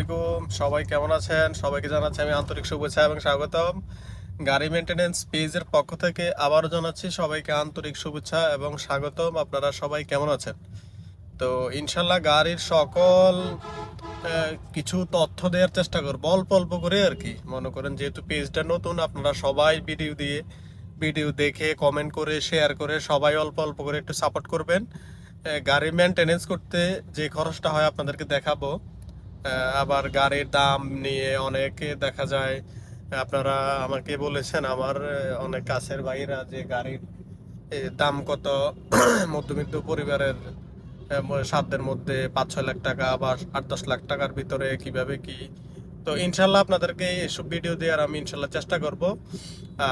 আলাইকুম, সবাই কেমন আছেন? সবাইকে জানাচ্ছি আমি আন্তরিক শুভেচ্ছা এবং স্বাগতম। গাড়ি মেইনটেনেন্স পেজের পক্ষ থেকে আবারও জানাচ্ছি সবাইকে আন্তরিক শুভেচ্ছা এবং স্বাগতম। আপনারা সবাই কেমন আছেন? তো ইনশাল্লাহ গাড়ির সকল কিছু তথ্য দেওয়ার চেষ্টা করবো অল্প অল্প করে আর কি। মনে করেন যেহেতু পেজটা নতুন, আপনারা সবাই ভিডিও দেখে কমেন্ট করে শেয়ার করে সবাই অল্প অল্প করে একটু সাপোর্ট করবেন। গাড়ি মেনটেনেন্স করতে যে খরচটা হয় আপনাদেরকে দেখাবো। আবার গাড়ির দাম নিয়ে অনেকে দেখা যায় আপনারা আমাকে বলেছেন, আমার অনেক কাছের ভাইরা, যে গাড়ির দাম কত মধ্যবিত্ত পরিবারের সাধ্যের মধ্যে 5-6 লাখ টাকা বা 8-10 লাখ টাকার ভিতরে কিভাবে কি। তো ইনশাল্লাহ আপনাদেরকে এসব ভিডিও দেওয়ার আমি ইনশাল্লাহ চেষ্টা করব।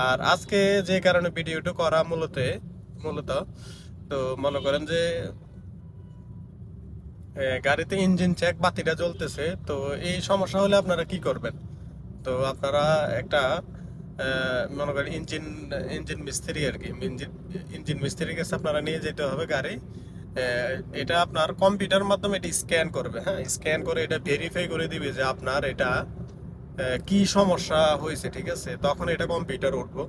আর আজকে যে কারণে ভিডিওটা করা মূলত তো মনে করেন যে গাড়িতে ইঞ্জিন চেক বাতিটা জ্বলতেছে, তো এই সমস্যা হলে আপনারা কি করবেন? তো আপনারা একটা মনে করেন ইঞ্জিন মিস্ত্রি আর কি, ইঞ্জিন মিস্ত্রির কাছে আপনারা নিয়ে যেতে হবে গাড়ি। এটা আপনার কম্পিউটার মাধ্যমে এটা স্ক্যান করবে, হ্যাঁ, স্ক্যান করে এটা ভেরিফাই করে দিবে যে আপনার এটা কি সমস্যা হয়েছে, ঠিক আছে? তখন এটা কম্পিউটার উঠবো।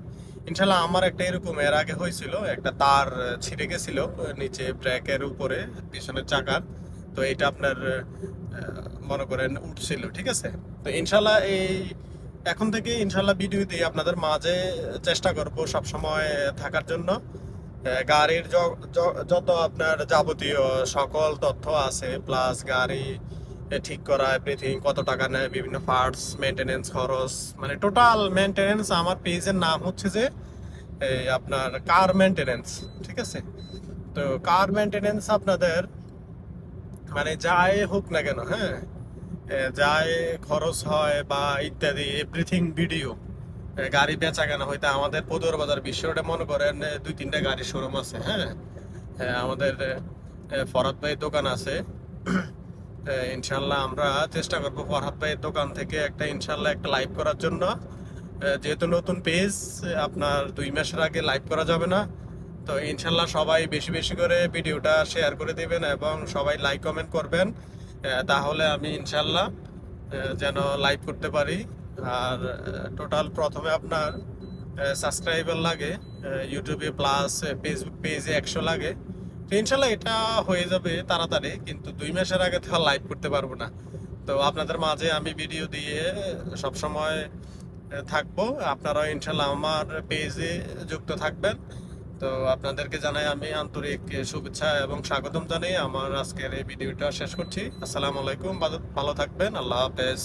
ইনশাল্লাহ আমার একটা এরকম এর আগে হয়েছিল, একটা তার ছিঁড়ে গেছিল নিচে ব্রেকের উপরে পিছনের চাকার। তো এটা আপনার মনে করেন উঠছিল, ঠিক আছে? তো ইনশাল্লাহ এখন থেকে ইনশাল্লাহ ভিডিও দিয়ে আপনাদের মাঝে চেষ্টা করব সব সময় থাকার জন্য। গাড়ির যত আপনার যাবতীয় সকল তথ্য আছে, প্লাস গাড়ি ঠিক করা, এভরিথিং, কত টাকা নেয়, বিভিন্ন পার্টস, মেনটেনেন্স খরচ, মানে টোটাল মেনটেনেন্স। আমার পেজের নাম হচ্ছে যে আপনার কার মেনটেনেন্স, ঠিক আছে? তো কার মেনটেনেন্স আপনাদের মানে যাই হোক না কেন, হ্যাঁ, যাই খরচ হয় বা ইত্যাদি এভরিথিং ভিডিও। গাড়ি বেচা কেনা হইতে আমাদের পদুয়ার বাজার বিশ্ব রোডে মনে করেন 2-3টা গাড়ির শোরুম আছে, হ্যাঁ। আমাদের ফরহাদ ভাইয়ের দোকান আছে। ইনশাল্লাহ আমরা চেষ্টা করবো ফরহাদ ভাইয়ের দোকান থেকে ইনশাল্লাহ একটা লাইভ করার জন্য। যেহেতু নতুন পেজ, আপনার 2 মাসের আগে লাইভ করা যাবে না। তো ইনশাল্লাহ সবাই বেশি বেশি করে ভিডিওটা শেয়ার করে দিবেন এবং সবাই লাইক কমেন্ট করবেন। তাহলে আমি ইনশাল্লাহ যেন লাইভ করতে পারি। আর টোটাল প্রথমে আপনার সাবস্ক্রাইবার লাগে ইউটিউবে, প্লাস ফেসবুক পেজে 100 লাগে। তো ইনশাল্লাহ এটা হয়ে যাবে তাড়াতাড়ি, কিন্তু 2 মাসের আগে তো লাইভ করতে পারবো না। তো আপনাদের মাঝে আমি ভিডিও দিয়ে সবসময় থাকবো। আপনারাও ইনশাল্লাহ আমার পেজে যুক্ত থাকবেন। তো আপনাদেরকে জানাই আমি আন্তরিক শুভেচ্ছা এবং স্বাগতম জানিয়ে আমার আজকের এই ভিডিওটা শেষ করছি। আসসালামু আলাইকুম, ভালো থাকবেন, আল্লাহ হাফেজ।